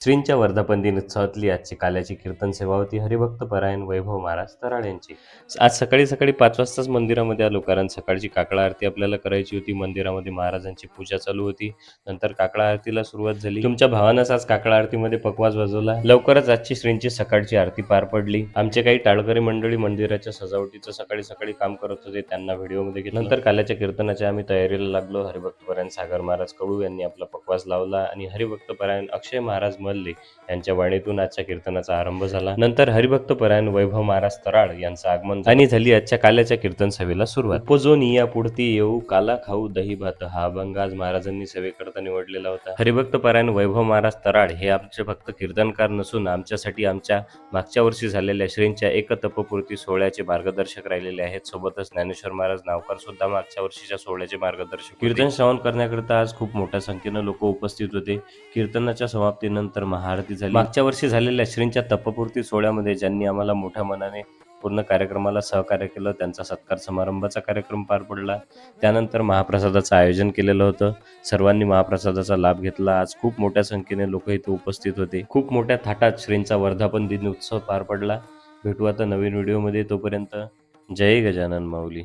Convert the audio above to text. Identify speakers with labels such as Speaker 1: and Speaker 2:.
Speaker 1: श्रींच्या वर्धापन दिन उत्सवातली आजची काल्याची कीर्तन सेवा होती हरिभक्त परायण वैभव महाराज तराळ यांची. आज सकाळी सकाळी 5 वाजताच मंदिरामध्ये आलो, कारण सकाळची काकळा आरती आपल्याला करायची होती. मंदिरामध्ये महाराजांची पूजा चालू होती. नंतर काकळा आरतीला सुरुवात झाली. तुमच्या भावानंच आज काकळा आरतीमध्ये पकवाज वाजवला. लवकरच आजची श्रींची सकाळची आरती पार पडली. आमचे काही टाळकरी मंडळी मंदिराच्या सजावटीचं सकाळी सकाळी काम करत होते, त्यांना व्हिडिओमध्ये घेतलं. नंतर काल्याच्या कीर्तनाच्या आम्ही तयारीला लागलो. हरिभक्त परायण सागर महाराज कडू यांनी आपला पकवाज लावला आणि हरिभक्त परायण अक्षय महाराज मल्ले यांच्या वाणीतून आजच्या कीर्तनाचा आरंभ झाला. नंतर हरिभक्त परायण वैभव महाराज तराळ यांचं आगमन आणि झाली आजच्या काल्याच्या कीर्तन सभेला सुरुवात. उपजोनिया पुढती येऊ काला खाऊ दही भात हा अभंग आज महाराजांनी सेवेकरता निवडलेला होता. हरिभक्त परायण वैभव महाराज तराळ हे आमचे फक्त कीर्तनकार नसून आमच्यासाठी आमच्या मागच्या वर्षी झालेल्या श्रींच्या एक तपपूर्ती सोहळ्याचे मार्गदर्शक राहिलेले आहेत. सोबतच ज्ञानेश्वर महाराज नावकर सुद्धा मागच्या वर्षीच्या सोहळ्याचे मार्गदर्शक. कीर्तन श्रवण करण्याकरिता आज खूप मोठ्या संख्येनं लोक उपस्थित होते. कीर्तनाच्या समाप्तीनंतर महाआरती झाली. मागच्या वर्षी झालेल्या श्रींच्या तपपूर्ती सोहळ्यामध्ये ज्यांनी आम्हाला मोठ्या मनाने पूर्ण कार्यक्रमाला सहकार्य केलं, त्यांचा सत्कार समारंभाचा कार्यक्रम पार पडला. त्यानंतर महाप्रसादाचं आयोजन केलेलं होतं. सर्वांनी महाप्रसादाचा लाभ घेतला. आज खूप मोठ्या संख्येने लोक इथे उपस्थित होते. खूप मोठ्या थाटात श्रींचा वर्धापन दिन उत्सव पार पडला. भेटू आता नवीन व्हिडिओमध्ये. तोपर्यंत जय गजानन माऊली.